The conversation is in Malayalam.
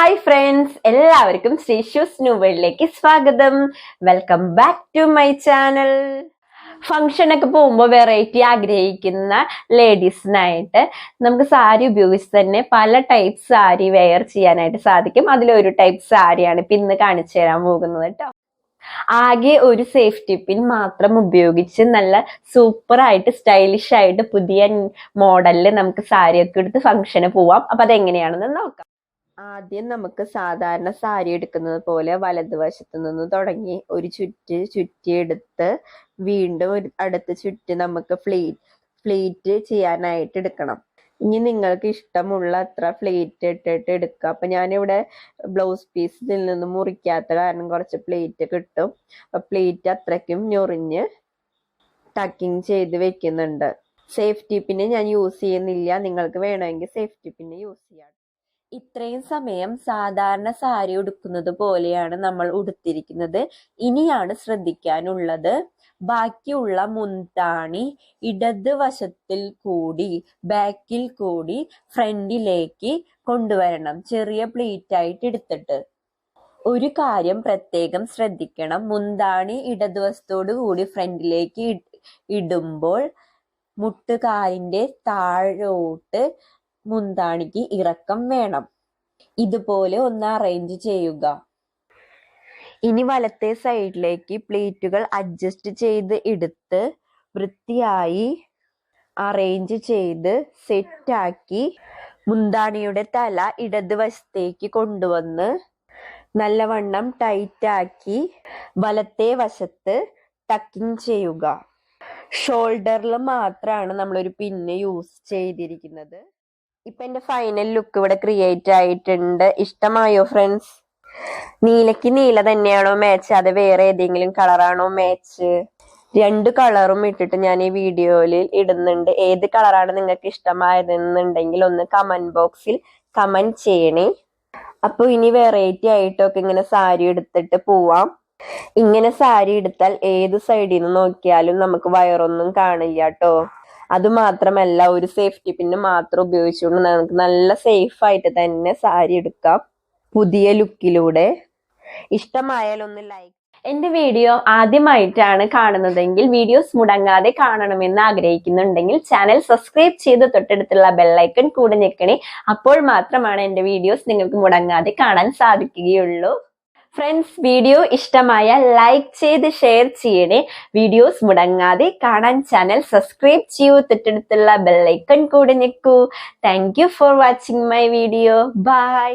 ഹായ് ഫ്രണ്ട്സ്, എല്ലാവർക്കും ശ്രീഷൂസ് ന്യൂ വേൾഡിലേക്ക് സ്വാഗതം. Welcome back to my channel. ഫംഗ്ഷനൊക്കെ പോകുമ്പോൾ വെറൈറ്റി ആഗ്രഹിക്കുന്ന ലേഡീസിനായിട്ട് നമുക്ക് സാരി ഉപയോഗിച്ച് തന്നെ പല ടൈപ്പ് സാരി വെയർ ചെയ്യാനായിട്ട് സാധിക്കും. അതിലൊരു ടൈപ്പ് സാരിയാണ് ഇപ്പൊ ഇന്ന് കാണിച്ചു തരാൻ പോകുന്നത് കേട്ടോ. ആകെ ഒരു സേഫ്റ്റി പിൻ മാത്രം ഉപയോഗിച്ച് നല്ല സൂപ്പർ ആയിട്ട് സ്റ്റൈലിഷ് ആയിട്ട് പുതിയ മോഡലില് നമുക്ക് സാരിയൊക്കെ എടുത്ത് ഫംഗ്ഷന് പോവാം. അപ്പൊ അതെങ്ങനെയാണെന്ന് നോക്കാം. ആദ്യം നമുക്ക് സാധാരണ സാരി എടുക്കുന്നത് പോലെ വലതുവശത്ത് നിന്ന് തുടങ്ങി ഒരു ചുറ്റിയെടുത്ത് വീണ്ടും അടുത്ത ചുറ്റ് നമുക്ക് ഫ്ലീറ്റ് ചെയ്യാനായിട്ട് എടുക്കണം. ഇനി നിങ്ങൾക്ക് ഇഷ്ടമുള്ള അത്ര ഫ്ലീറ്റ് ഇട്ടിട്ട് എടുക്കുക. അപ്പൊ ഞാനിവിടെ ബ്ലൗസ് പീസിൽ നിന്ന് മുറിക്കാത്ത കാരണം കുറച്ച് പ്ലീറ്റ് കിട്ടും. അപ്പൊ പ്ലീറ്റ് അത്രയ്ക്കും ഞൊറിഞ്ഞ് ടക്കിങ് ചെയ്ത് വെക്കുന്നുണ്ട്. സേഫ്റ്റി പിന്നെ ഞാൻ യൂസ് ചെയ്യുന്നില്ല, നിങ്ങൾക്ക് വേണമെങ്കിൽ സേഫ്റ്റി പിന്നെ യൂസ് ചെയ്യാം. ഇത്രയും സമയം സാധാരണ സാരി ഉടുക്കുന്നത് പോലെയാണ് നമ്മൾ ഉടുത്തിരിക്കുന്നത്. ഇനിയാണ് ശ്രദ്ധിക്കാനുള്ളത്, ബാക്കിയുള്ള മുന്താണി ഇടത് വശത്തിൽ കൂടി ബാക്കിൽ കൂടി ഫ്രണ്ടിലേക്ക് കൊണ്ടുവരണം, ചെറിയ പ്ലീറ്റ് ആയിട്ട് എടുത്തിട്ട്. ഒരു കാര്യം പ്രത്യേകം ശ്രദ്ധിക്കണം, മുന്താണി ഇടതുവശത്തോടു കൂടി ഫ്രണ്ടിലേക്ക് ഇടുമ്പോൾ മുട്ടുകാലിന്റെ താഴോട്ട് മുന്താണിക്ക് ഇറക്കം വേണം. ഇതുപോലെ ഒന്ന് അറേഞ്ച് ചെയ്യുക. ഇനി വലത്തെ സൈഡിലേക്ക് പ്ലീറ്റുകൾ അഡ്ജസ്റ്റ് ചെയ്ത് എടുത്ത് വൃത്തിയായി അറേഞ്ച് ചെയ്ത് സെറ്റാക്കി മുന്താണിയുടെ തല ഇടതുവശത്തേക്ക് കൊണ്ടുവന്ന് നല്ലവണ്ണം ടൈറ്റാക്കി വലത്തെ വശത്ത് ടക്കിങ് ചെയ്യുക. ഷോൾഡറിൽ മാത്രമാണ് നമ്മളൊരു പിന്ന് യൂസ് ചെയ്തിരിക്കുന്നത്. ഇപ്പൊ എന്റെ ഫൈനൽ ലുക്ക് ഇവിടെ ക്രിയേറ്റ് ആയിട്ടുണ്ട്. ഇഷ്ടമായോ ഫ്രണ്ട്സ്? നീലയ്ക്ക് നീല തന്നെയാണോ മാച്ച്, അത് വേറെ ഏതെങ്കിലും കളറാണോ മാച്ച്? രണ്ട് കളറും ഇട്ടിട്ട് ഞാൻ ഈ വീഡിയോയിൽ ഇടുന്നുണ്ട്. ഏത് കളറാണ് നിങ്ങൾക്ക് ഇഷ്ടമായതെന്നുണ്ടെങ്കിൽ ഒന്ന് കമന്റ് ബോക്സിൽ കമന്റ് ചെയ്യണേ. അപ്പൊ ഇനി വെറൈറ്റി ആയിട്ടൊക്കെ ഇങ്ങനെ സാരി എടുത്തിട്ട് പോവാം. ഇങ്ങനെ സാരി എടുത്താൽ ഏത് സൈഡിൽ നിന്ന് നോക്കിയാലും നമുക്ക് വയറൊന്നും കാണില്ല കേട്ടോ. അത് മാത്രമല്ല, ഒരു സേഫ്റ്റി പിന്ന് മാത്രം ഉപയോഗിച്ചുകൊണ്ട് നമുക്ക് നല്ല സേഫ് ആയിട്ട് തന്നെ സാരി എടുക്കാം പുതിയ ലുക്കിലൂടെ. ഇഷ്ടമായാൽ ഒന്ന് ലൈക്ക്. എന്റെ വീഡിയോ ആദ്യമായിട്ടാണ് കാണുന്നതെങ്കിൽ വീഡിയോസ് മുടങ്ങാതെ കാണണമെന്ന് ആഗ്രഹിക്കുന്നുണ്ടെങ്കിൽ ചാനൽ സബ്സ്ക്രൈബ് ചെയ്ത് തൊട്ടടുത്തുള്ള ബെല്ലൈക്കൺ കൂടെ ഞെക്കണേ. അപ്പോൾ മാത്രമാണ് എന്റെ വീഡിയോസ് നിങ്ങൾക്ക് മുടങ്ങാതെ കാണാൻ സാധിക്കുകയുള്ളൂ. ഫ്രണ്ട്സ്, വീഡിയോ ഇഷ്ടമായ ലൈക്ക് ചെയ്ത് ഷെയർ ചെയ്യണേ. വീഡിയോസ് മുടങ്ങാതെ കാണാൻ ചാനൽ സബ്സ്ക്രൈബ് ചെയ്യൂ, തൊട്ടടുത്തുള്ള ബെല്ലൈക്കൺ കൂടെ ഞെക്കൂ. Thank you for watching my video. By.